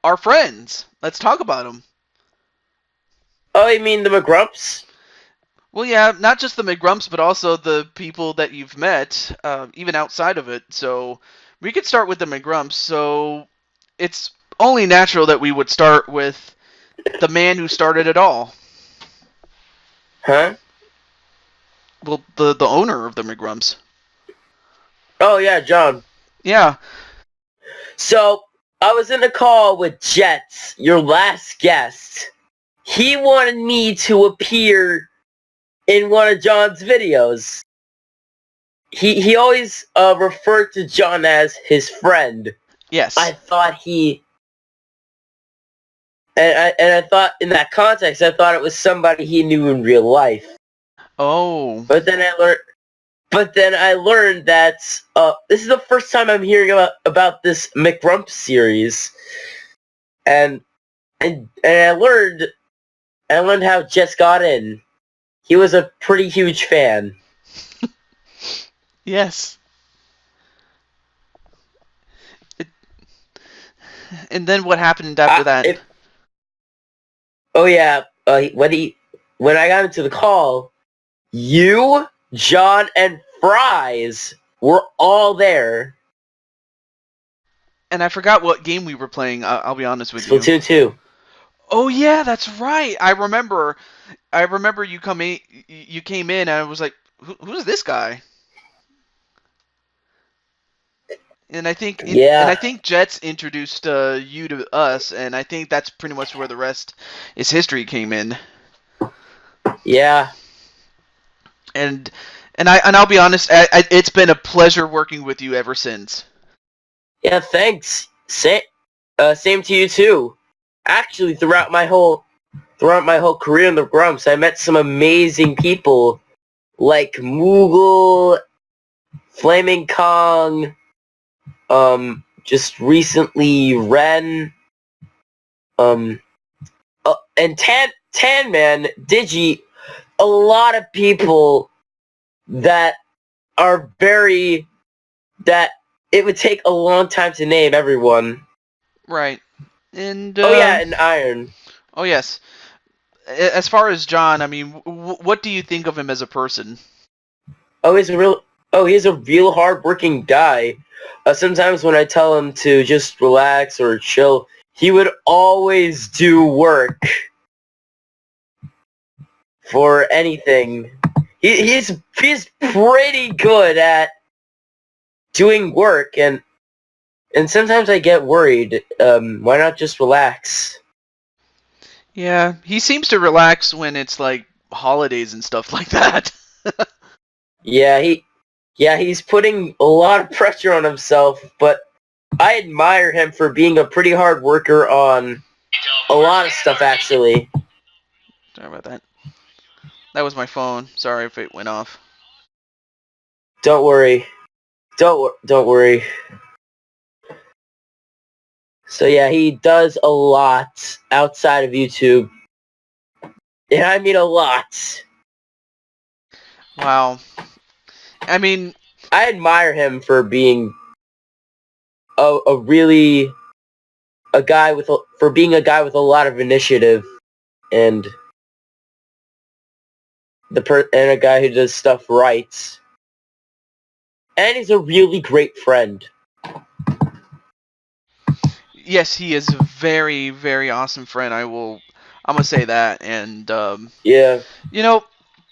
our friends. Let's talk about them. Oh, you mean the McGrumps? Well, yeah, not just the McGrumps, but also the people that you've met, even outside of it. So we could start with the McGrumps. So it's only natural that we would start with the man who started it all. Huh? Well, the owner of the McGrumps. Oh, yeah, John. Yeah. So, I was in a call with Jets, your last guest. He wanted me to appear in one of John's videos. He always referred to John as his friend. Yes. I thought he... And I thought, in that context, I thought it was somebody he knew in real life. Oh. But then I learned that this is the first time I'm hearing about this McRump series, and I learned how Jess got in. He was a pretty huge fan. Yes. And then what happened after that? Oh yeah, when I got into the call, you, John, and Fries were all there. And I forgot what game we were playing. I'll be honest with you. Splatoon 2. Oh yeah, that's right. I remember you came in and I was like, who's this guy? And I think Jets introduced you to us, and I think that's pretty much where the rest is history came in. Yeah. And I'll be honest, it's been a pleasure working with you ever since. Yeah, thanks. Same to you too. Actually, throughout my whole career in the Grumps, I met some amazing people like Moogle, Flaming Kong, just recently Ren, and Tan Man, Digi, a lot of people that are that it would take a long time to name everyone. Right. And oh yeah, and Iron. Oh yes. As far as John, I mean, what do you think of him as a person? Oh, he's a real hard-working guy. Sometimes when I tell him to just relax or chill, he would always do work for anything. He's pretty good at doing work, and sometimes I get worried. Why not just relax? Yeah, he seems to relax when it's like holidays and stuff like that. He's putting a lot of pressure on himself, but I admire him for being a pretty hard worker on a lot of stuff, actually. Sorry about that. That was my phone. Sorry if it went off. Don't worry. Don't worry. So yeah, he does a lot outside of YouTube. And I mean a lot. Wow. I mean, I admire him for being a guy with a lot of initiative and a guy who does stuff right. And he's a really great friend. Yes, he is a very, very awesome friend. I'm gonna say that. And yeah. You know,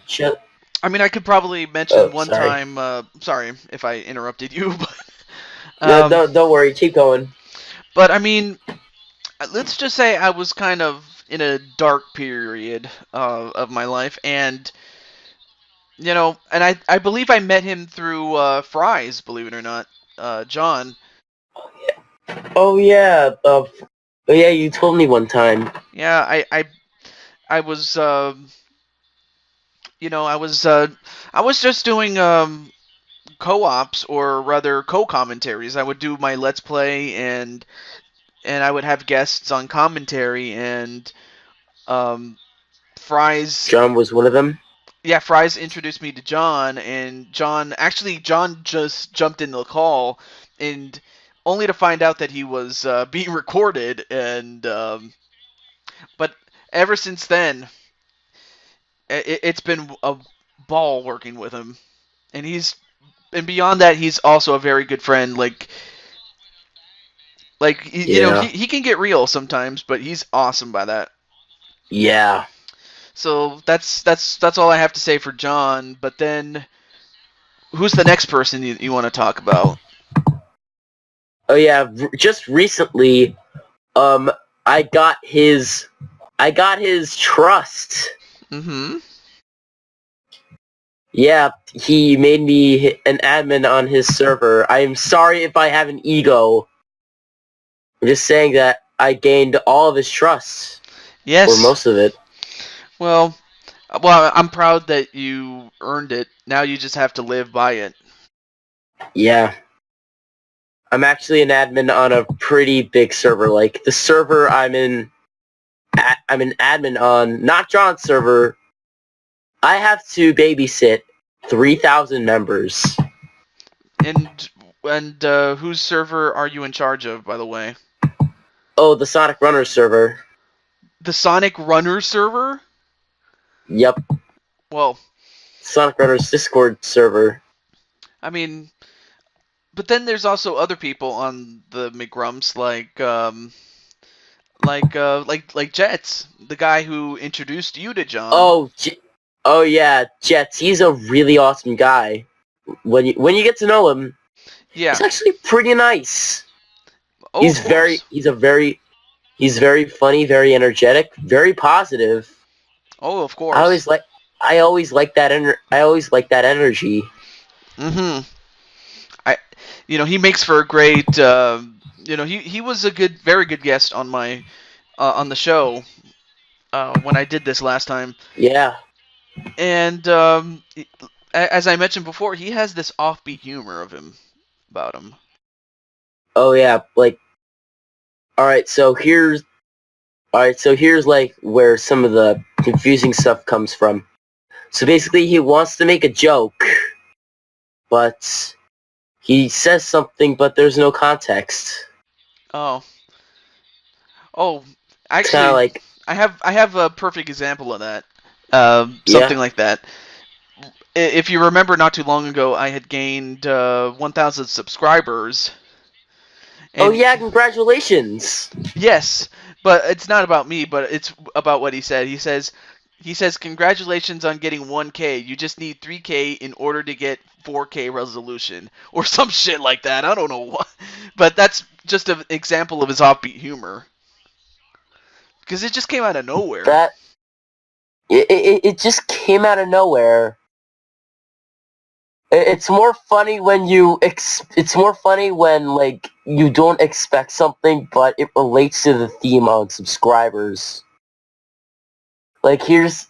Chill. I mean, I could probably mention one sorry. time. Sorry if I interrupted you, but no, don't worry. Keep going. But I mean, let's just say I was kind of in a dark period of my life, and and I believe I met him through Fries, believe it or not, John. Oh yeah, you told me one time. Yeah, I was I was just doing co-ops, or rather co-commentaries. I would do my Let's Play, and I would have guests on commentary, and Fries. John was one of them? Yeah, Fries introduced me to John, and John just jumped in the call, and only to find out that he was being recorded. And but ever since then, it's been a ball working with him, and beyond that, he's also a very good friend. Yeah. he can get real sometimes, but he's awesome by that. Yeah. So that's all I have to say for John. But then, who's the next person you want to talk about? Oh yeah, just recently, um, I got his, I got his trust. Mm-hmm. Yeah, he made me an admin on his server. I am sorry if I have an ego. I'm just saying that I gained all of his trust, or Yes. most of it. Well, I'm proud that you earned it. Now you just have to live by it. Yeah. I'm actually an admin on a pretty big server. Like, the server I'm an admin on, not John's server. I have to babysit 3,000 members. And whose server are you in charge of, by the way? Oh, the Sonic Runner server. The Sonic Runner server? Yep. Well, Sonic Runner's Discord server. I mean, but then there's also other people on the McGrumps, like Jets, the guy who introduced you to John. Oh, oh yeah, Jets. He's a really awesome guy. When you get to know him, Yeah. he's actually pretty nice. Oh, of course. He's very funny, very energetic, very positive. Oh, of I course. always like I always like that energy. Mm-hmm. He makes for a great. He was a very good guest on my on the show when I did this last time. Yeah. And as I mentioned before, he has this offbeat humor about him. Oh yeah, like all right, so here's like where some of the confusing stuff comes from. So basically he wants to make a joke, but he says something but there's no context. Oh, oh, It's kind of actually, like, I have a perfect example of that. yeah. Something like that. If you remember, not too long ago, I had gained 1,000 subscribers, Oh and yeah, congratulations. yes, but it's not about me, but it's about what he said. He says congratulations on getting 1K. You just need 3K in order to get 4K resolution or some shit like that. I don't know what. But that's just an example of his offbeat humor because it just came out of nowhere. That it just came out of nowhere. It's more funny when it's more funny when like you don't expect something but it relates to the theme on subscribers. Like here's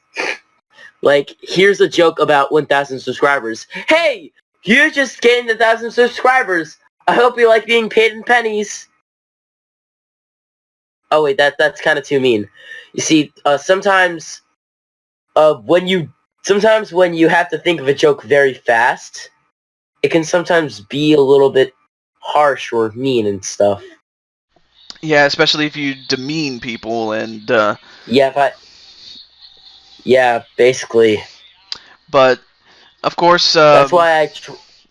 a joke about 1,000 subscribers. Hey, you just gained 1,000 subscribers. I hope you like being paid in pennies. Oh wait, that's kind of too mean. You see, when you have to think of a joke very fast, it can sometimes be a little bit harsh or mean and stuff. Yeah, especially if you demean people and. Yeah, yeah, basically. But of course. That's why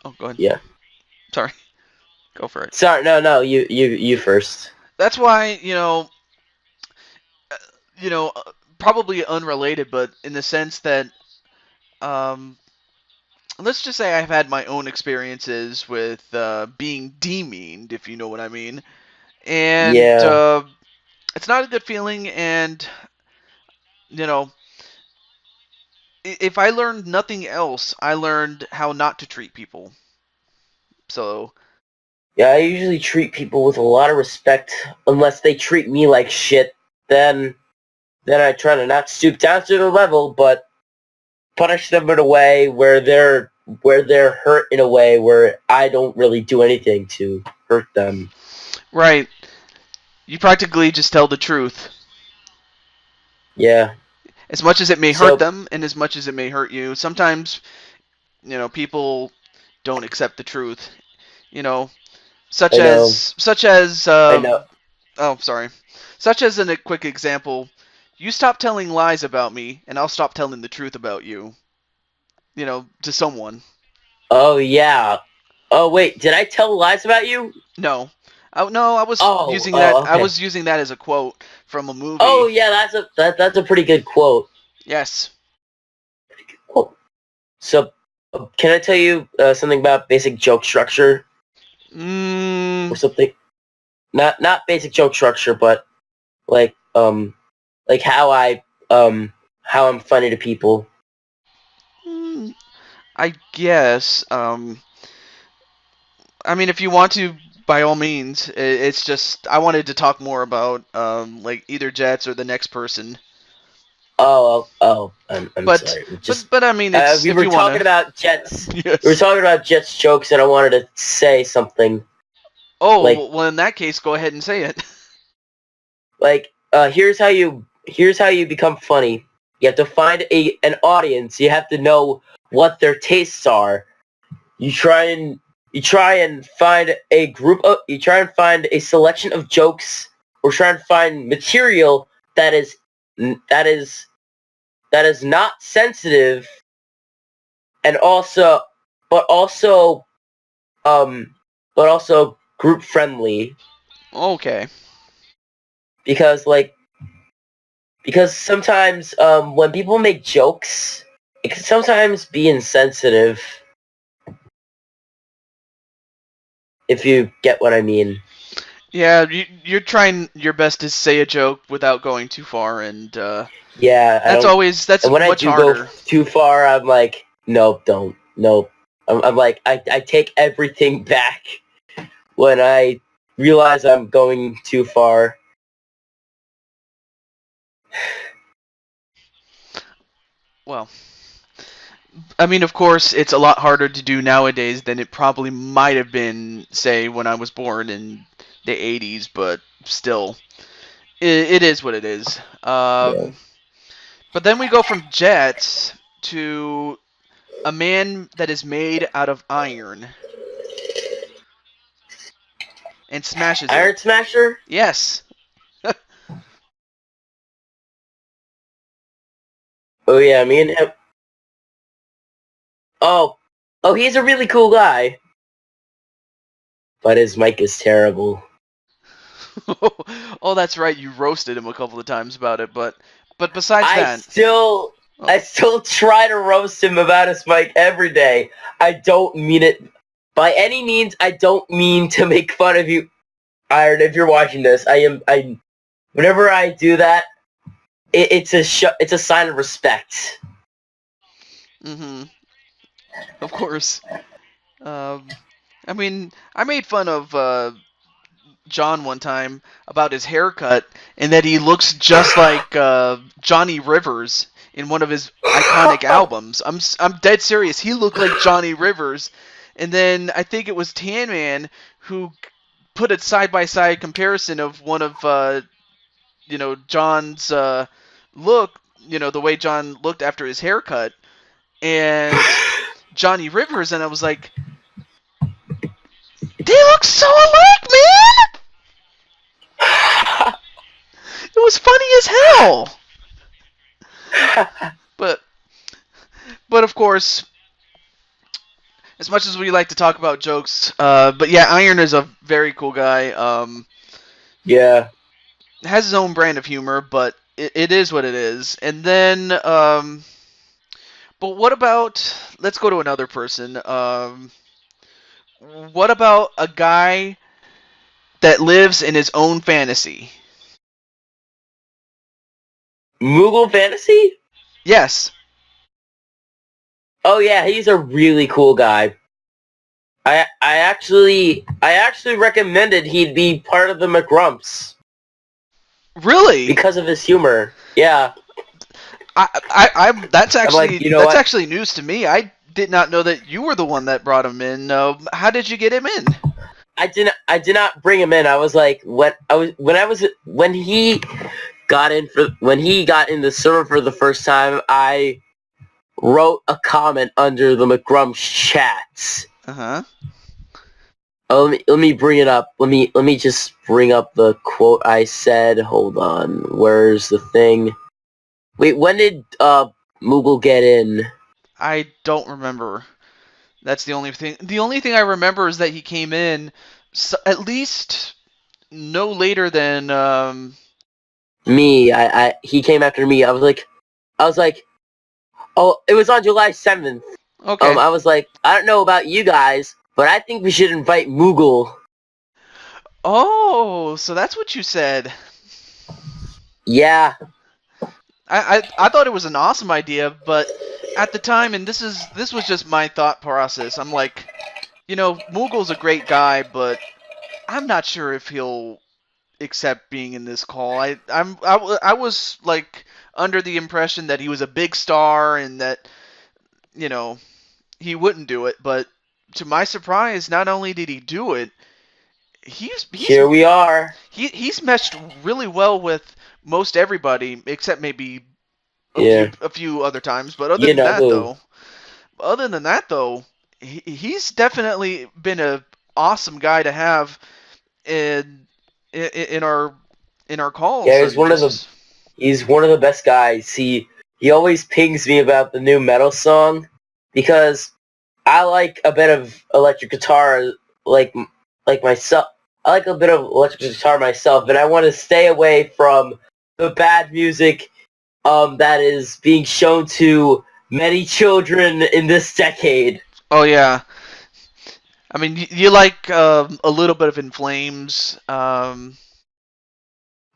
Oh, go ahead. yeah. Sorry. Go for it. Sorry, no, you first. That's why you know, probably unrelated, but in the sense that, um, let's just say I've had my own experiences with being demeaned, if you know what I mean, and Yeah. it's not a good feeling. And you know, if I learned nothing else, I learned how not to treat people. So Yeah, I usually treat people with a lot of respect unless they treat me like shit. Then I try to not stoop down to their level, but punish them in a way where they're hurt in a way where I don't really do anything to hurt them. right, you practically just tell the truth, Yeah. as much as it may hurt So them, and as much as it may hurt you. Sometimes people don't accept the truth. You know, such I know. as such as I know. oh, sorry, such as in a quick example, you stop telling lies about me, and I'll stop telling the truth about you. To someone. Oh yeah. Oh wait, did I tell lies about you? No, no, I was Oh, using that. oh, I okay. was using that as a quote from a Oh movie. yeah, that's a pretty good quote. Yes. Quote. So, can I tell you something about basic joke structure or Mm, something? Not basic joke structure, but like like how I'm funny to people. mm, I guess. I mean, if you want to, by all means. It's just I wanted to talk more about like either Jets or the next person. I'm But sorry. We just but I mean, it's we if were you want talking to. about Jets. We were Yes. talking about Jets jokes, and I wanted to say something like Oh well, in that case, go ahead and say it. here's how you become funny. You have to find an audience. You have to know what their tastes are. You try and find a you try and find a selection of jokes, or try and find material that is that is that is not sensitive, and also but also um but also group friendly, Okay. because sometimes when people make jokes, it can sometimes be insensitive, if you get what I mean. Yeah, you're trying your best to say a joke without going too far, and Yeah, I don't. that's And when I much do go harder. too far, I'm like, nope, don't, nope. I'm like, I take everything back when I realize I'm going too far. Well, I mean, of course, it's a lot harder to do nowadays than it probably might have been, say, when I was born in the 80s, but still, it is what it is. Yeah. But then we go from Jets to a man that is made out of iron and smashes it. Iron Smasher? Yes. Oh yeah, me and him. Oh, oh, he's a really cool guy, but his mic is terrible. Oh, that's right. You roasted him a couple of times about it, but besides I that, still, oh, I still try to roast him about his mic every day. I don't mean it by any means. I don't mean to make fun of you, Iron. If you're watching this, I. Whenever I do that, it's a sign of respect. mhm, of course. Um, I mean, I made fun of John one time about his haircut and that he looks just like Johnny Rivers in one of his iconic albums. I'm dead serious. He looked like Johnny Rivers, and then I think it was Tan Man who put a side by side comparison of one of John's look, the way John looked after his haircut, and Johnny Rivers, and I was like, they look so alike, man. It was funny as hell. But of course, as much as we like to talk about jokes, but yeah, Iron is a very cool guy. Yeah. Has his own brand of humor, but it is what it is. And then, but what about? Let's go to another person. What about a guy that lives in his own fantasy? Moogle Fantasy? Yes, Oh yeah, he's a really cool guy. I actually recommended he'd be part of the McGrumps really. because of his humor. Yeah. That's I'm like, actually you know that's what? actually news to me. I did not know that you were the one that brought him in. How did you get him in? I did not bring him in. I was like, when he when he got in the server for the first time, I wrote a comment under the McGrumps chats. Uh huh. Oh, let me bring it up. Let me just bring up the quote I said. Hold on. Where's the thing? Wait, when did Moogle get in? I don't remember. That's the only thing. The only thing I remember is that he came in at least no later than Me. He came after me. I was like, oh, it was on July 7th. okay. I was like, I don't know about you guys, but I think we should invite Moogle. Oh, so that's what you said. Yeah, I thought it was an awesome idea, but at the time, and this was just my thought process. I'm like, Moogle's a great guy, but I'm not sure if he'll accept being in this call. I was like under the impression that he was a big star and that you know he wouldn't do it, but to my surprise, not only did he do it, he's he's here we are. he's meshed really well with most everybody except maybe Yeah, a few other times. But you know who. other than that though, he's definitely been a awesome guy to have in in our calls Yeah, and just he's one of the best guys. He always pings me about the new metal song because I like a bit of electric guitar, like myself. I like a bit of electric guitar myself, and I want to stay away from the bad music that is being shown to many children in this decade. oh yeah. I mean, you like a little bit of In Flames.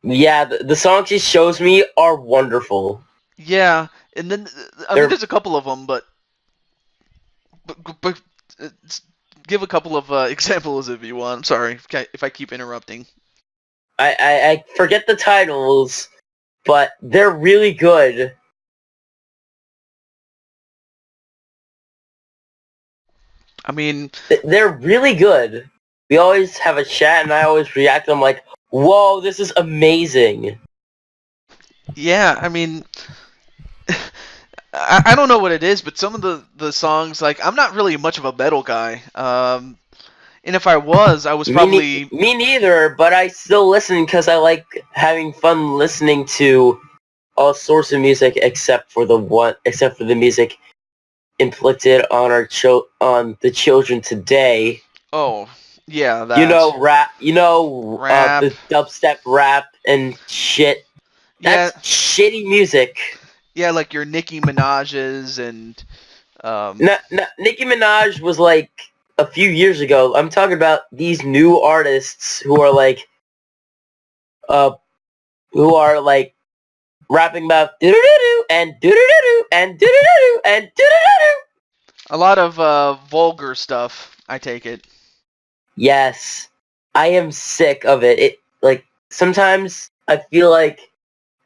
Yeah, the songs he shows me are wonderful. Yeah, and then I mean, They're there's a couple of them, but give a couple of examples if you want. I'm sorry if I keep interrupting. I forget the titles, but they're really good. I mean, They're really good. We always have a chat, and I always react. I'm like, "Whoa, this is amazing!" yeah, I mean, I don't know what it is, but some of the songs, like, I'm not really much of a metal guy. And if I was, I was probably Me neither. But I still listen because I like having fun listening to all sorts of music, except for the music inflicted on on the children today. oh yeah You that know, rap. You know, rap. the dubstep rap and shit. Yeah, That's shitty music. yeah, like your Nicki Minaj's and Nicki Minaj was like a few years ago. I'm talking about these new artists uh, who are like rapping about doo doo doo and doo doo doo and doo doo doo and doo doo. a lot of vulgar stuff. I take it. Yes, I am sick of it. It like sometimes I feel like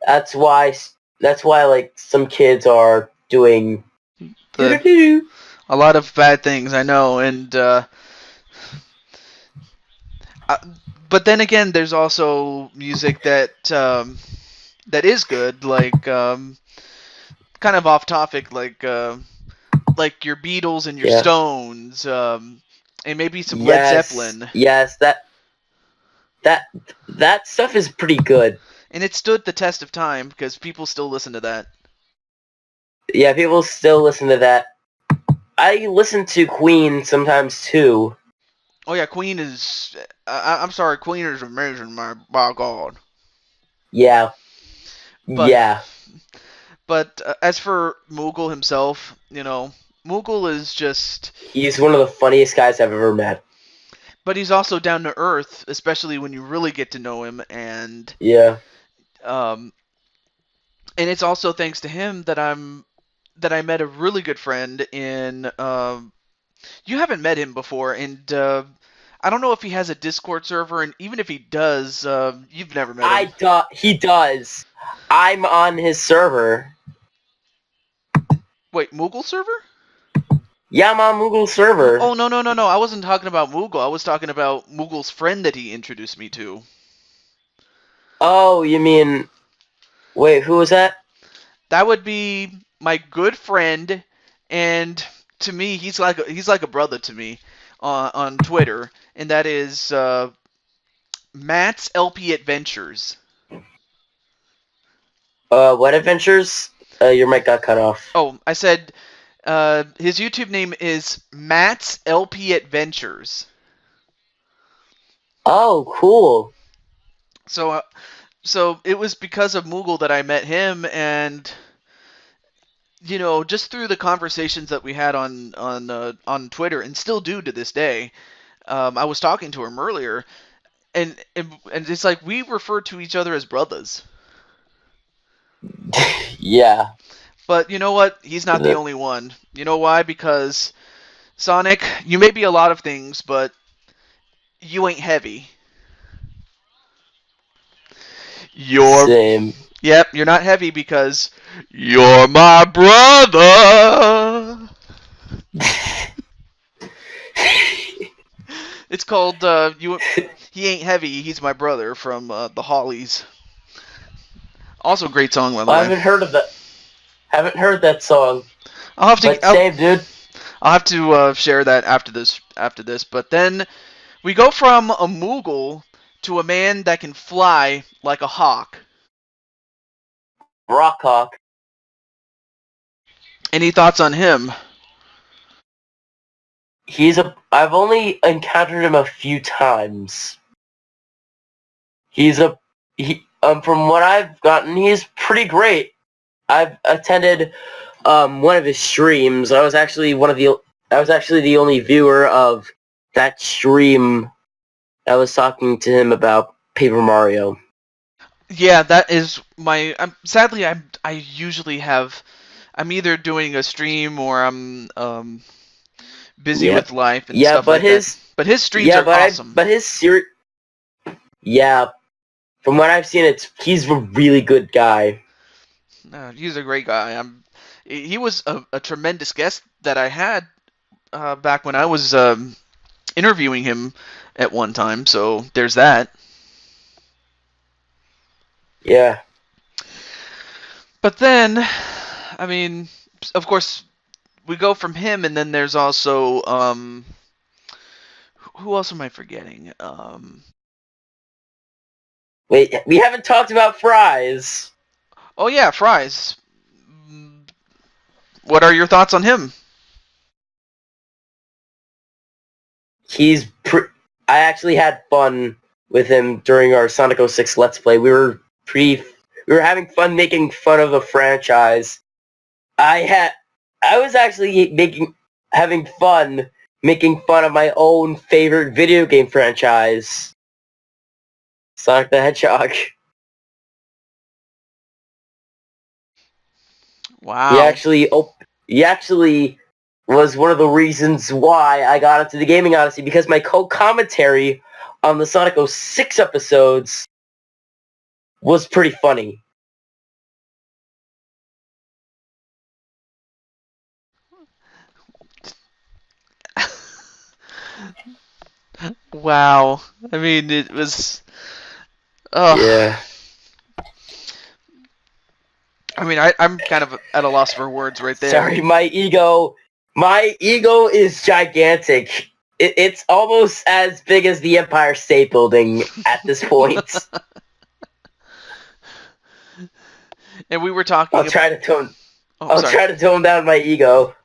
that's why that's why like some kids are doing doo doo The doo. a lot of bad things I know, and uh, but then again, there's also music that is good, like kind of off topic, like your Beatles and your Yeah. Stones, and maybe some Led Yes. Zeppelin, Yes. That that stuff is pretty good. and it stood the test of time because people still listen to that. Yeah, people still listen to that. I listen to Queen sometimes too. Oh yeah, Queen is. I'm sorry, Queen is amazing, my by God. Yeah. But Yeah. as for Moogle himself, Moogle is just. He's one of the funniest guys I've ever met. But he's also down to earth, especially when you really get to know him, Yeah. um, and it's also thanks to him that I met a really good friend in. You haven't met him before, and I don't know if he has a Discord server, and even if he does, you've never met him. He does. I'm on his server. Wait, Moogle server? Yeah, I'm on Google's server. Oh no! I wasn't talking about Moogle. I was talking about Moogle's friend that he introduced me to. Oh, you mean... Wait, who was that? That would be my good friend, and to me, he's like a brother to me. on Twitter, and that is Matt's LP Adventures. What adventures? Your mic got cut off. Oh, I said his YouTube name is Matt's LP Adventures. Oh, cool. So it was because of Moogle that I met him, and just through the conversations that we had on Twitter, and still do to this day. I was talking to him earlier, and it's like we refer to each other as brothers. Yeah. But you know what? He's not the only one. You know why? Because Sonic, you may be a lot of things, but you ain't heavy. You're Same. Yep, you're not heavy because you're my brother. It's called you. He ain't heavy. He's my brother from the Hollies. Also, great song by the I way. haven't heard of that. Haven't heard that song. I'll have to. But same, dude. I'll have to share that after this. But then we go from a Moogle to a man that can fly like a hawk. Rockhawk. Any thoughts on him? I've only encountered him a few times. From what I've gotten, he's pretty great. I've attended one of his streams. I was actually the only viewer of that stream. I was talking to him about Paper Mario. Yeah, that is my. Sadly, I usually have. I'm either doing a stream or I'm busy with life and stuff like that. But his streams are awesome. Yeah, from what I've seen, he's a really good guy. He's a great guy. He was a tremendous guest that I had back when I was interviewing him at one time. So there's that. Yeah. But then, I mean, of course, we go from him, and then there's also who else am I forgetting? Wait, we haven't talked about Fries. Oh yeah, Fries. What are your thoughts on him? I actually had fun with him during our Sonic 06 Let's Play. We were having fun making fun of the franchise. I was actually having fun making fun of my own favorite video game franchise, Sonic the Hedgehog. Wow. He actually was one of the reasons why I got into the Gaming Odyssey, because my co-commentary on the Sonic 06 episodes was pretty funny. Wow. I mean, it was. Oh. Yeah. I mean, I'm kind of at a loss for words right there. Sorry, my ego is gigantic. It's almost as big as the Empire State Building at this point. And we were talking. I'll try to tone down my ego.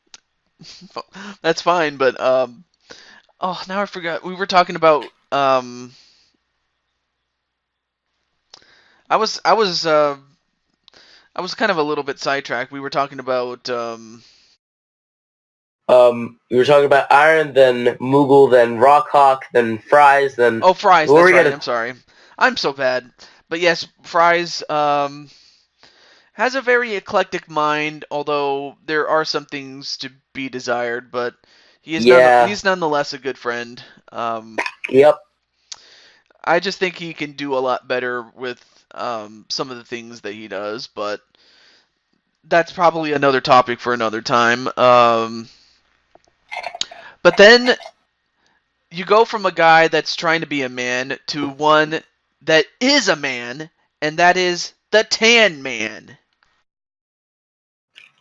That's fine, but oh, now I forgot. We were talking about I was kind of a little bit sidetracked. We were talking about We were talking about Iron, then Moogle, then Rockhawk, then Fries, then... Oh, Fries, that's right. I'm sorry. I'm so bad. But yes, Fries has a very eclectic mind, although there are some things to be desired, but he's nonetheless a good friend. Yep. I just think he can do a lot better with some of the things that he does, but that's probably another topic for another time. But then you go from a guy that's trying to be a man to one that is a man, and that is the Tan Man.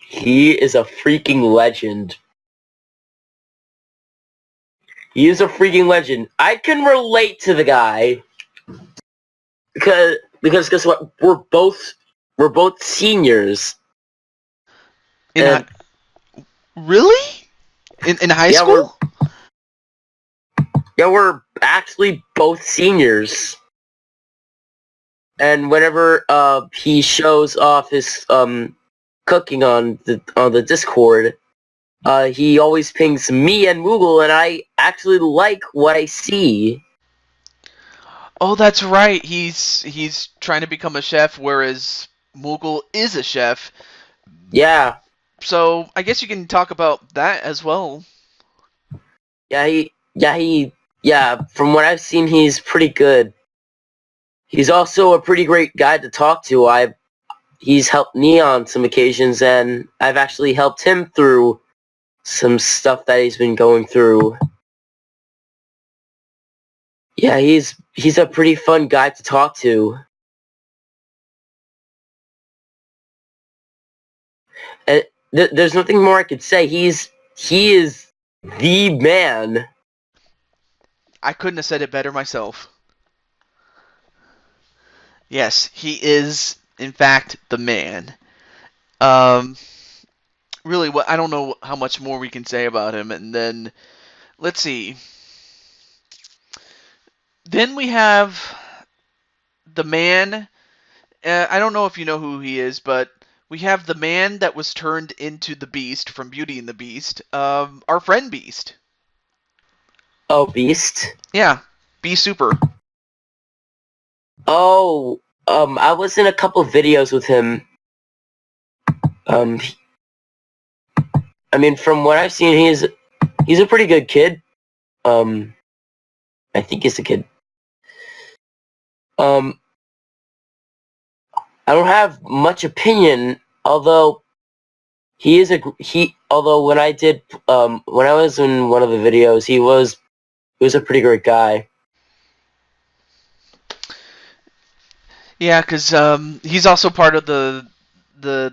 He is a freaking legend. He is a freaking legend. I can relate to the guy because guess what? We're both seniors. In really? In high Yeah, school? we're actually both seniors. And whenever he shows off his cooking on the Discord, he always pings me and Moogle, and I actually like what I see. Oh, that's right. He's trying to become a chef, whereas Moogle is a chef. Yeah, So I guess you can talk about that as well. yeah. From what I've seen, he's pretty good. He's also a pretty great guy to talk to. He's helped me on some occasions, and I've actually helped him through some stuff that he's been going through. Yeah, he's a pretty fun guy to talk to. And there's nothing more I could say. He is the man. I couldn't have said it better myself. Yes, he is in fact the man. Um, really, what I don't know how much more we can say about him, and then let's see. Then we have the man. I don't know if you know who he is, but we have the man that was turned into the Beast from Beauty and the Beast. Our friend Beast. Oh, Beast. Yeah, Beast Super. Oh, I was in a couple videos with him. Um, I mean, from what I've seen, he's a pretty good kid. I think he's a kid. Um, I don't have much opinion, although although when when I was in one of the videos, he was a pretty great guy. Yeah, because he's also part of the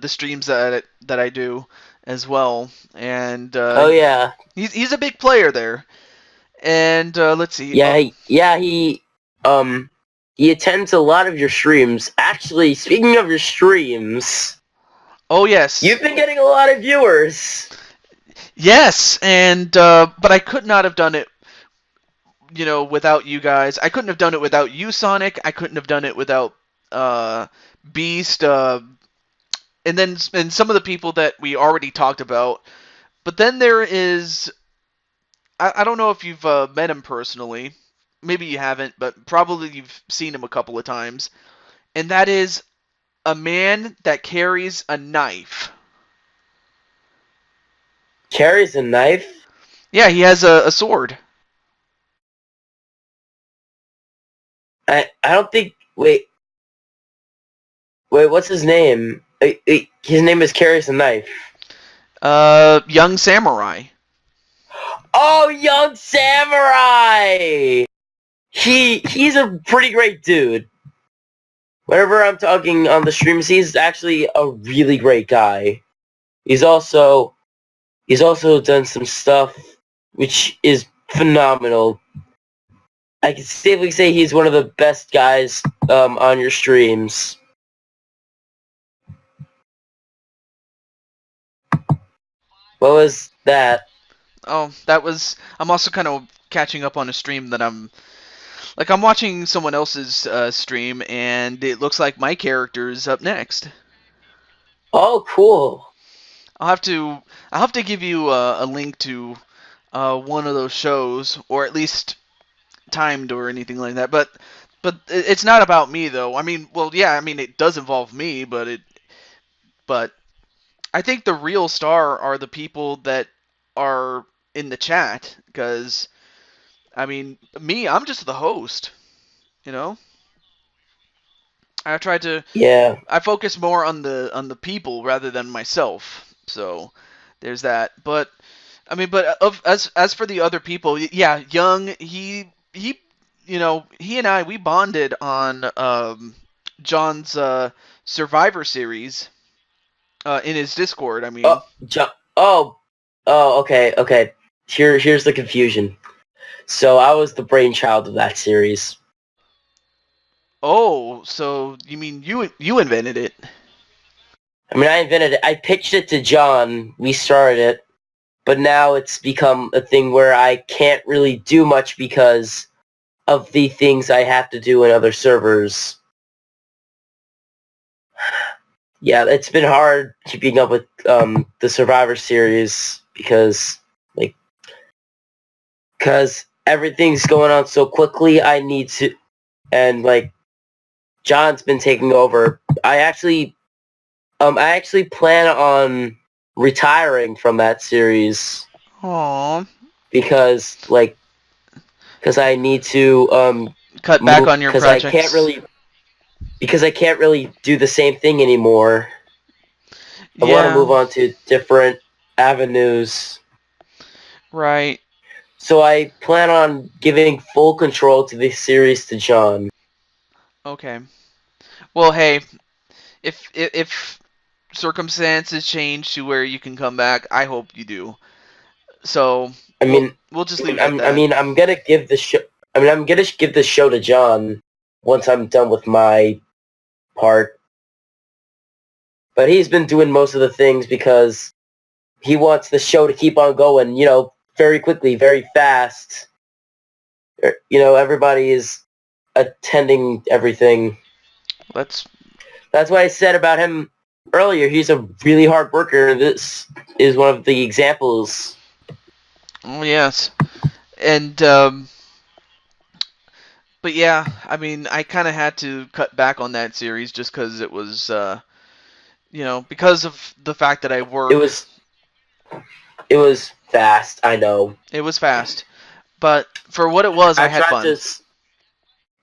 streams that I do as well, and Oh yeah, he's a big player there. And let's see. yeah, he attends a lot of your streams. Actually, speaking of your streams, Oh yes, you've been getting a lot of viewers. yes, and but I could not have done it, without you guys. I couldn't have done it without you, Sonic. I couldn't have done it without uh, Beast, and some of the people that we already talked about. But then there is, I don't know if you've met him personally. Maybe you haven't, but probably you've seen him a couple of times. And that is a man that carries a knife. Carries a knife. Yeah, he has a sword. I don't think. Wait. What's his name? His name is carries a knife. Young samurai. Oh, Young Samurai! He's a pretty great dude. Whenever I'm talking on the streams, he's actually a really great guy. He's also done some stuff which is phenomenal. I can safely say he's one of the best guys on your streams. What was that? Oh, that was. I'm also kind of catching up on a stream that I'm watching someone else's stream, and it looks like my character is up next. Oh, cool. I'll have to give you a link to one of those shows, or at least timed or anything like that. But it's not about me though. I mean, well, yeah, I mean it does involve me, but I think the real star are the people that are in the chat, because I mean, I'm just the host, you know. I try to Yeah. I focus more on the people rather than myself. So there's that. But I mean, but as for the other people, yeah, Young, he and I, we bonded on John's Survivor series in his Discord. I mean, Oh, okay. Here's the confusion. So I was the brainchild of that series. Oh, so you mean you invented it? I mean, I invented it. I pitched it to John. We started it. But now it's become a thing where I can't really do much because of the things I have to do in other servers. Yeah, it's been hard keeping up with the Survivor series because everything's going on so quickly. I need to, and John's been taking over. I actually plan on retiring from that series Aww. because I need to Cut back move on your projects. because I can't really do the same thing anymore. I want to Yeah, move on to different avenues. right. So I plan on giving full control to the series to John. Okay. Well, hey, if circumstances change to where you can come back, I hope you do. So I mean, we'll just leave it at I that. mean, I'm gonna give the show. I mean, I'm gonna give the show to John once I'm done with my part. But he's been doing most of the things because he wants the show to keep on going. Very quickly, very fast. Everybody is attending everything. Let's. That's what I said about him earlier. He's a really hard worker. This is one of the examples. Oh yes, and but yeah, I mean, I kind of had to cut back on that series just because it was, because of the fact that I It work. was it was fast. I know. It was fast, but for what it was, I I had tried to fun. s-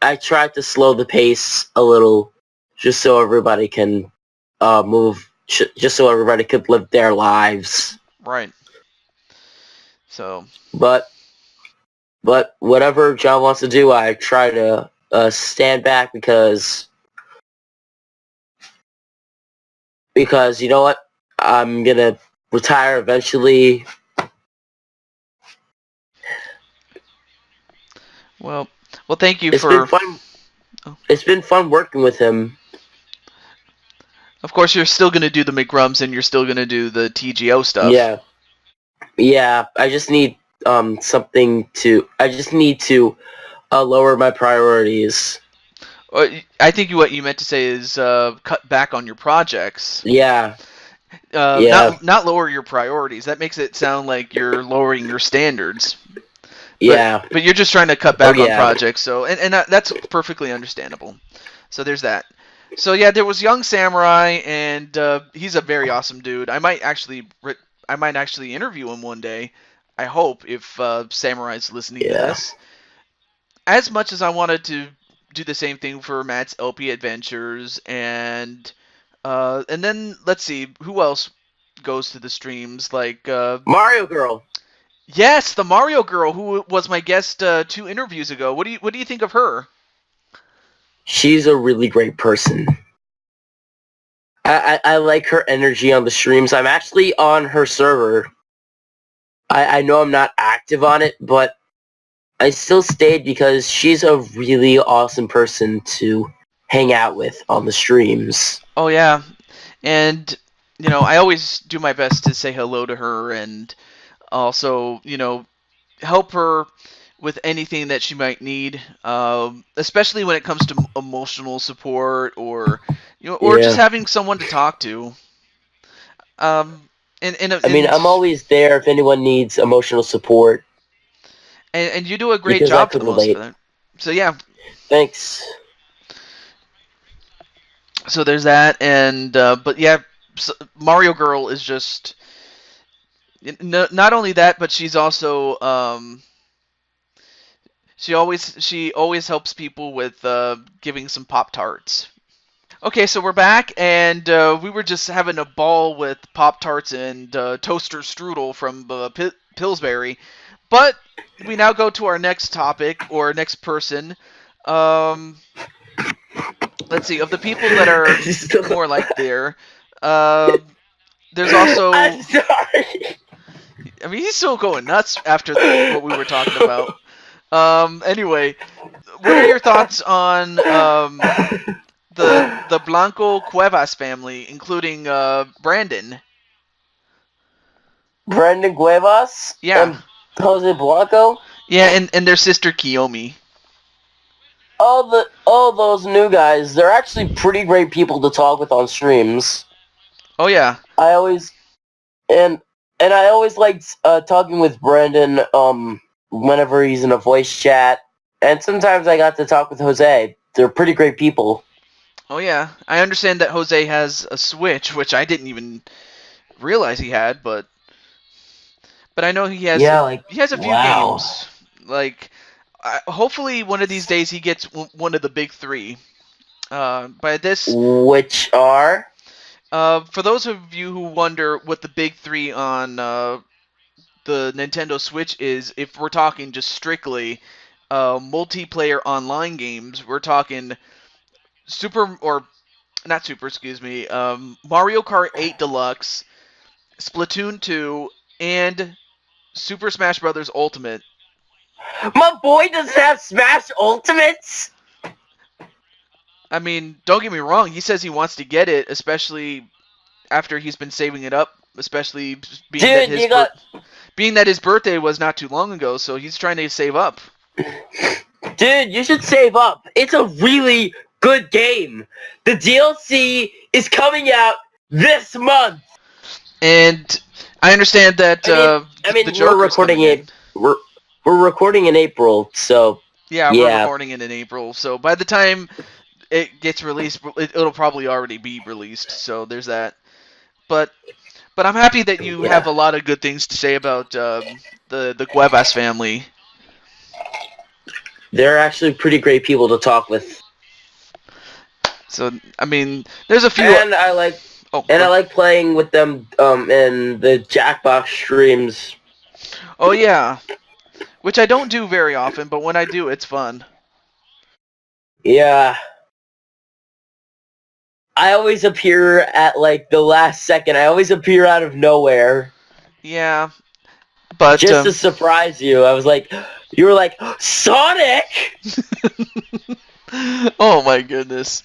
I tried to slow the pace a little, just so everybody can move. Just so everybody could live their lives. Right. So But whatever John wants to do, I try to stand back because you know what? I'm gonna retire eventually. well, thank you It's been for. fun. Oh, It's been fun working with him. of course, you're still gonna do the McGrumps and you're still gonna do the TGO stuff. Yeah, yeah. I just need something to. I just need to lower my priorities. I think what you meant to say is cut back on your projects. Yeah, yeah, Not lower your priorities. That makes it sound like you're lowering your standards. But yeah. you're just trying to cut Oh back on yeah, projects. So and that's perfectly understandable. So there's that. So yeah, there was Young Samurai, and he's a very awesome dude. I might actually interview him one day. I hope if Samurai's listening to yeah. this. As much as I wanted to do the same thing for Matt's LP Adventures, and then let's see who else goes to the streams. Like Mario Girl. yes, the Mario girl who was my guest 2 interviews ago. What do you think of her? She's a really great person. I like her energy on the streams. I'm actually on her server. I know I'm not active on it, but I still stayed because she's a really awesome person to hang out with on the streams. Oh yeah, and I always do my best to say hello to her and also help her with anything that she might need, especially when it comes to emotional support or or just Yeah. having someone to talk to. Um, I mean, I'm always there if anyone needs emotional support and you do a great because I job for could the most of relate. it. So yeah, Thanks. so there's that, and but yeah, Mario Girl is just not only that, but she's also she always helps people with giving some Pop Tarts. Okay, so we're back, and we were just having a ball with Pop Tarts and toaster strudel from Pillsbury, but we now go to our next topic or next person. Um, let's see, of the people that are more like there, uh, there's also. I'm sorry. I mean, he's still going nuts after what we were talking about. Anyway, what are your thoughts on the Blanco Cuevas family, including Brandon? Brendan Cuevas Yeah, and Jose Blanco. yeah, and their sister Kiyomi. All those new guys, they're actually pretty great people to talk with on streams. Oh yeah, I always and I always liked talking with Brendan whenever he's in a voice chat, and sometimes I got to talk with Jose. They're pretty great people. oh yeah. I understand that Jose has a Switch, which I didn't even realize he had, but I know Yeah, like he has a few wow. games. Like, hopefully one of these days he gets one of the big three. By this, Which are for those of you who wonder what the big three on the Nintendo Switch is, if we're talking just strictly multiplayer online games, we're talking Super or not Super, excuse me, Mario Kart 8 Deluxe, Splatoon 2, and Super Smash Bros. Ultimate. my boy doesn't have Smash Ultimates. I mean, don't get me wrong. He says he wants to get it, especially after he's been saving it up. Especially Dude, you got being that his birthday was not too long ago, so he's trying to save up. Dude, you should save up. It's a really good game. The DLC is coming out this month. And I understand that I mean, the Joker's coming in. We're recording in April, so Yeah, we're yeah, recording it in April, so by the time it gets released, it'll probably already be released. So there's that. But I'm happy that you have yeah. a lot of good things to say about the Cuevas family. They're actually pretty great people to talk with, So I mean, there's a few. and I like Oh, I like playing with them in the Jackbox streams. oh yeah, which I don't do very often, but when I do, it's fun. Yeah. I always appear at like the last second. I always appear out of nowhere. Yeah, but Just to surprise you. I was like, you were like, Sonic! oh my goodness.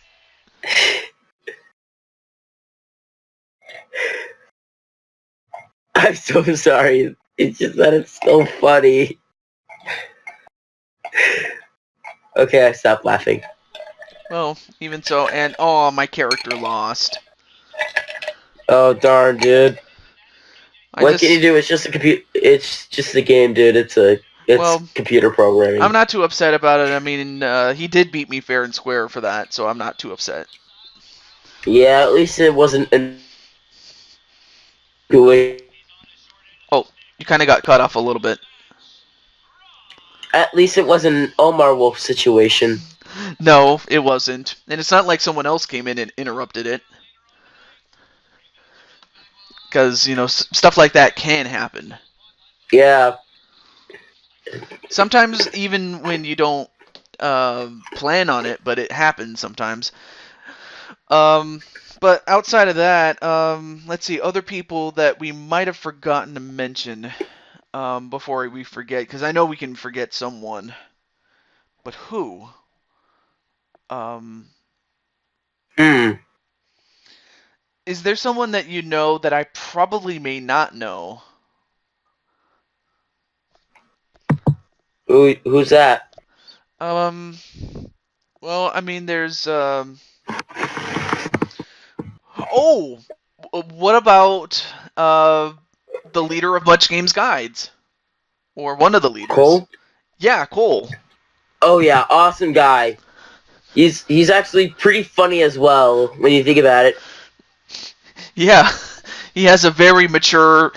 I'm so sorry. It's just that it's so funny. Okay, I stopped laughing. Well, even so, and oh, my character lost. Oh darn, dude. I What just, can you do? It's just a computer. It's just a game, dude. It's well, computer programming. I'm not too upset about it. I mean, he did beat me fair and square for that, so I'm not too upset. Yeah, at least it wasn't an. Oh, you kind of got cut off a little bit. At least it wasn't an Omar Wolf situation. No, it wasn't. And it's not like someone else came in and interrupted it. Because, you know, stuff like that can happen. Yeah. Sometimes even when you don't plan on it, but it happens sometimes. But outside of that, let's see, other people that we might have forgotten to mention before we forget, because I know we can forget someone. But who? Hmm. Is there someone that you know that I probably may not know? Who's that? Um, well, I mean, there's oh, what about the leader of Much Games Guides, or one of the leaders? Cole? Yeah, Cole. Oh yeah, awesome guy. He's actually pretty funny as well when you think about it. Yeah, he has a very mature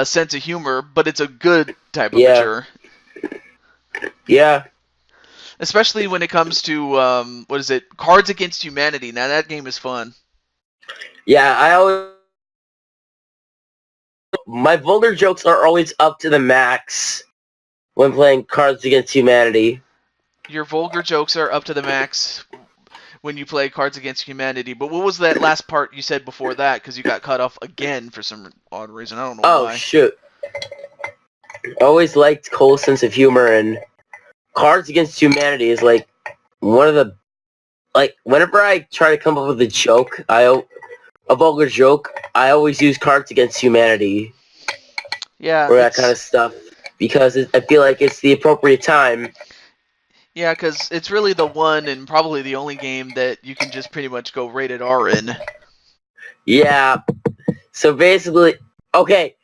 sense of humor, but it's a good type of Yeah. mature. Yeah. Especially when it comes to what is it? Cards Against Humanity. Now that game is fun. Yeah, my vulgar jokes are always up to the max when playing Cards Against Humanity. Your vulgar jokes are up to the max when you play Cards Against Humanity. But what was that last part you said before that? Because you got cut off again for some odd reason. I don't know why. Oh shoot. Always liked Cole's sense of humor, and Cards Against Humanity is like one of the whenever I try to come up with a joke, a vulgar joke, I always use Cards Against Humanity Yeah, or that kind of stuff because I feel like it's the appropriate time. Yeah, because it's really the one and probably the only game that you can just pretty much go rated R in. Yeah. So basically, okay.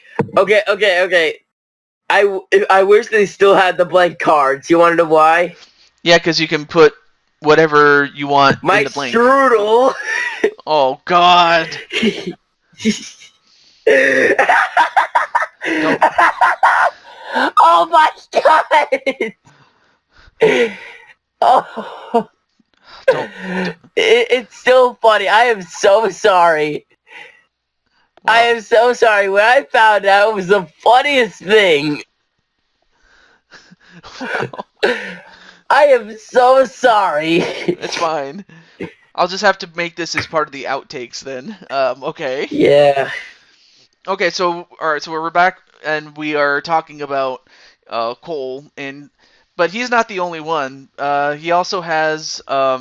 I wish they still had the blank cards. You want to know why? Yeah, because you can put whatever you want My in the blank. strudel. Oh God! Don't. Oh my god! Oh. Don't. It's still funny. I am so sorry. Wow. I am so sorry. When I found out, it was the funniest thing. Wow. I am so sorry. It's fine. I'll just have to make this as part of the outtakes then. Okay. Yeah. Okay, so alright, so we're back and we are talking about Cole, but he's not the only one. He also has a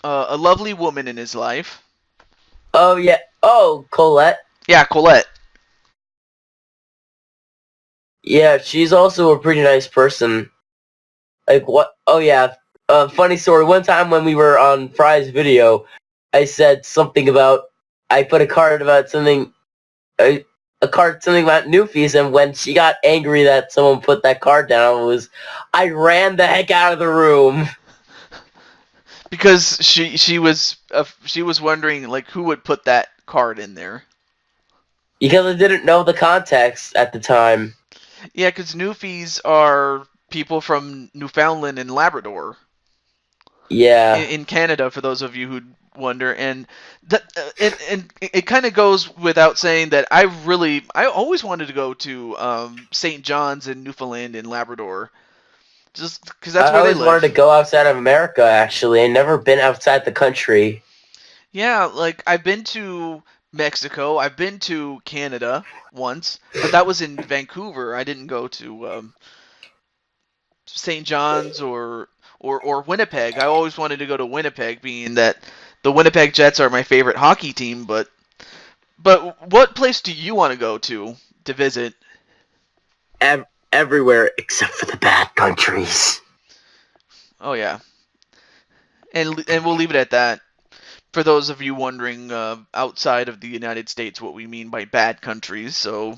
lovely woman in his life. Oh yeah. Oh, Colette. Yeah, Colette. Yeah, she's also a pretty nice person. Like what? Oh yeah. Funny story. One time when we were on Fry's video, I said something about I put a card about something, a card something about Newfies, and when she got angry that someone put that card down, I ran the heck out of the room. Because she was wondering like who would put that card in there. Because I didn't know the context at the time. Yeah, because Newfies are people from Newfoundland and Labrador. Yeah. In Canada, for those of you who wonder, and that and it kind of goes without saying that I always wanted to go to St. John's in Newfoundland and Labrador, just because that's I where they always wanted to live. go outside of America, actually. I've never been outside the country. Yeah, like I've been to Mexico, I've been to Canada once, but that was in Vancouver. I didn't go to St. John's or Winnipeg. I always wanted to go to Winnipeg, being that the Winnipeg Jets are my favorite hockey team. But what place do you want to go to visit? Everywhere except for the bad countries. Oh yeah, and we'll leave it at that. For those of you wondering outside of the United States what we mean by bad countries, so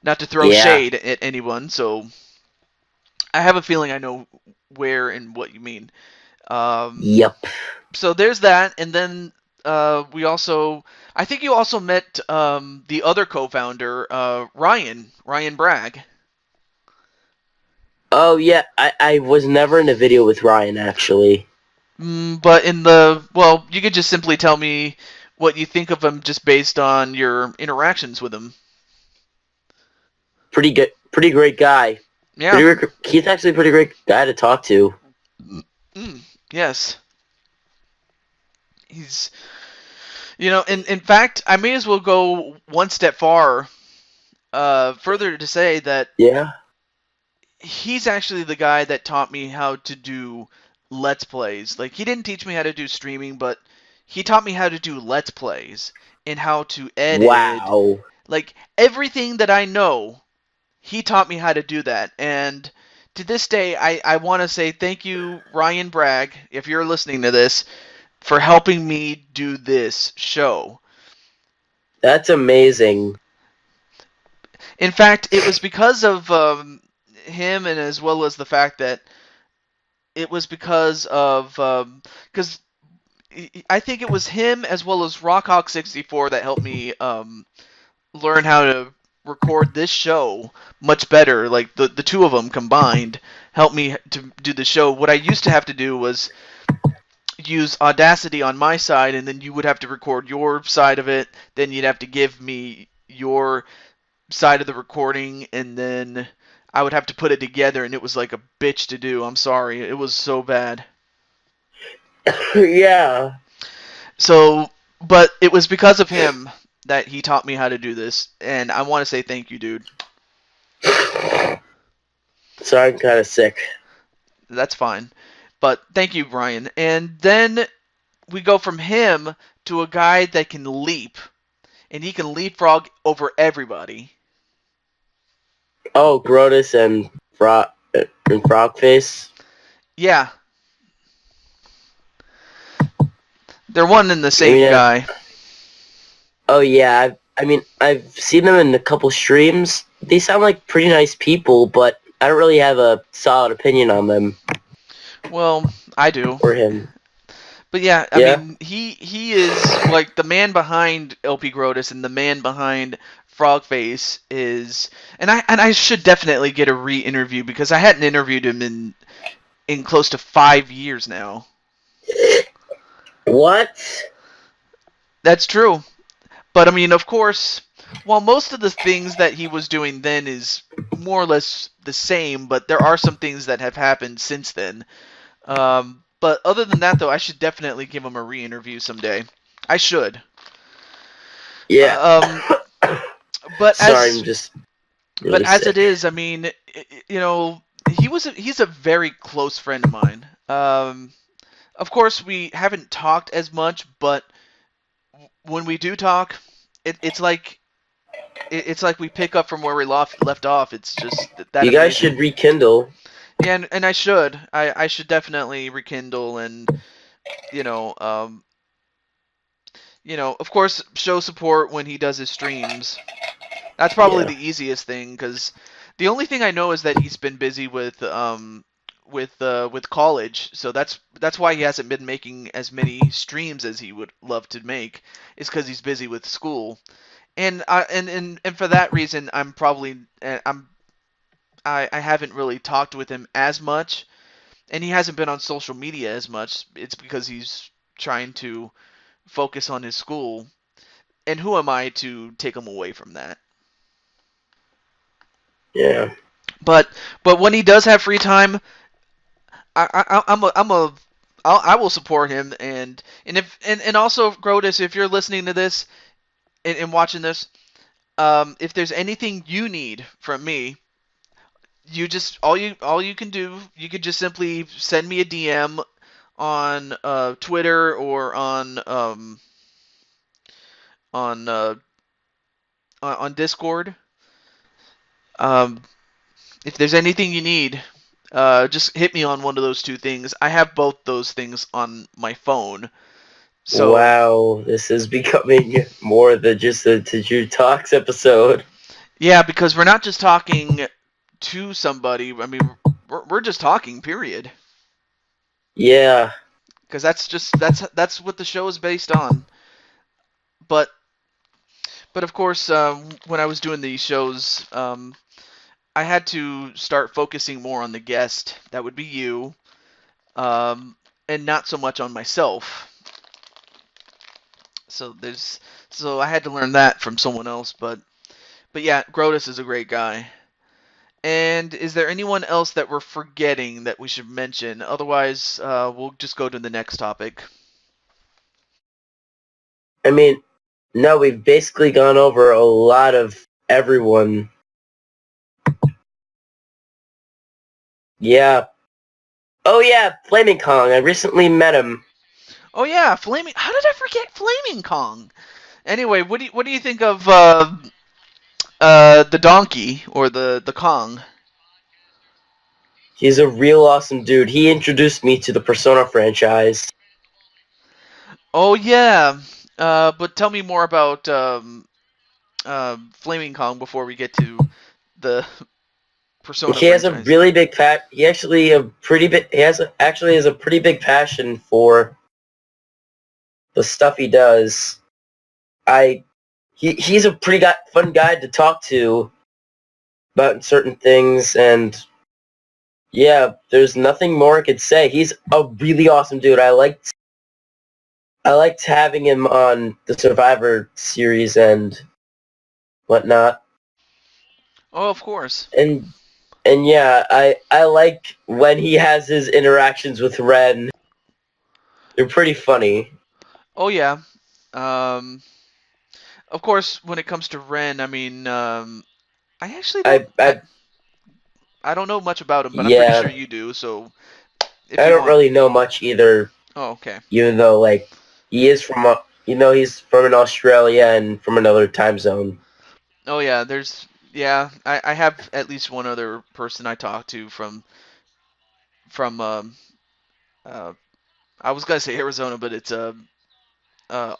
not to throw Yeah. shade at anyone, so I have a feeling I know where and what you mean. Yep. So there's that, and then I think you also met the other co-founder, Ryan Bragg. Oh yeah, I was never in a video with Ryan, actually. But you could just simply tell me what you think of him just based on your interactions with him. Pretty good, pretty great guy. Yeah. He's actually a pretty great guy to talk to. Yes. He's, in fact, I may as well go one step further to say that Yeah. he's actually the guy that taught me how to do Let's Plays. Like, he didn't teach me how to do streaming, but he taught me how to do Let's Plays and how to edit. Wow. Like, everything that I know, he taught me how to do that. And to this day, I want to say thank you, Ryan Bragg, if you're listening to this, for helping me do this show. That's amazing. In fact, it was because of him, and as well as the fact that it was because of because I think it was him as well as Rockhawk64 that helped me learn how to record this show much better. Like the two of them combined helped me to do the show. What I used to have to do was use Audacity on my side, and then you would have to record your side of it. Then you'd have to give me your side of the recording, and then I would have to put it together, and it was like a bitch to do. I'm sorry. It was so bad. Yeah. So, but it was because of him that he taught me how to do this, and I want to say thank you, dude. Sorry, I'm kind of sick. That's fine. But thank you, Brian. And then we go from him to a guy that can leap, and he can leapfrog over everybody. Oh, Grotus and Frogface. Yeah, they're one and the same Yeah. guy. Oh yeah. I mean, I've seen them in a couple streams. They sound like pretty nice people, but I don't really have a solid opinion on them Well, I do. or him. But yeah, I Yeah. mean, he is like the man behind LP Grotus, and the man behind Frogface is, and I should definitely get a re-interview because I hadn't interviewed him in close to 5 years now. What? That's true. But I mean, of course, while most of the things that he was doing then is more or less the same, but there are some things that have happened since then. But other than that, though, I should definitely give him a re-interview someday. I should. Yeah. Um, but Sorry, as I'm just but really as it sick. is, I mean, you know, he's a very close friend of mine. Of course, we haven't talked as much, but when we do talk, it's like it's like we pick up from where we left off. It's just that You guys should amazing. rekindle. Yeah, and I should definitely rekindle and you know of course show support when he does his streams. That's probably Yeah. the easiest thing because the only thing I know is that he's been busy with college, so that's why he hasn't been making as many streams as he would love to make. Is because he's busy with school, and for that reason, I'm probably I haven't really talked with him as much, and he hasn't been on social media as much. It's because he's trying to focus on his school, and who am I to take him away from that? Yeah. But when he does have free time, I will support him and if and also Grotus, if you're listening to this and watching this, if there's anything you need from me, you just all you can do, you could just simply send me a DM on Twitter or on uh, on Discord. Um, if there's anything you need, just hit me on one of those two things. I have both those things on my phone. So Wow, this is becoming more than just a TehJew Talks episode. yeah, because we're not just talking to somebody. I mean, we're just talking. Period. Yeah. Because that's what the show is based on. But of course, when I was doing these shows, I had to start focusing more on the guest. That would be you, um, and not so much on myself. So I had to learn that from someone else. But yeah, Grotus is a great guy. And is there anyone else that we're forgetting that we should mention? Otherwise, we'll just go to the next topic. I mean, no, we've basically gone over a lot of everyone. Yeah. Oh yeah, Flaming Kong. I recently met him. Oh yeah, Flaming. How did I forget Flaming Kong? Anyway, what do you think of the donkey or the Kong? He's a real awesome dude. He introduced me to the Persona franchise. Oh yeah, but tell me more about Flaming Kong before we get to the Persona He has a franchise. really big he actually a pretty big actually has a pretty big passion for the stuff he does. He's a pretty fun guy to talk to about certain things, and yeah, there's nothing more I could say. He's a really awesome dude. I liked having him on the Survivor series and whatnot. Oh, of course. And yeah, I like when he has his interactions with Ren. They're pretty funny. Oh yeah. Um, of course, when it comes to Ren, I mean, I actually don't. I I don't know much about him, but I'm pretty sure Yeah, you do. So if I you don't want, really know much either. oh okay. Even though like he is from, he's from in Australia and from another time zone. Oh yeah, I have at least one other person I talked to from uh I was gonna say Arizona, but it's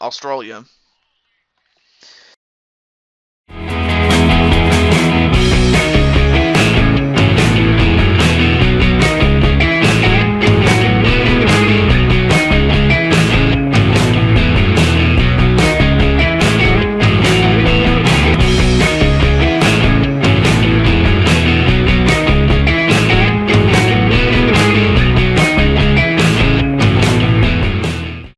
Australia.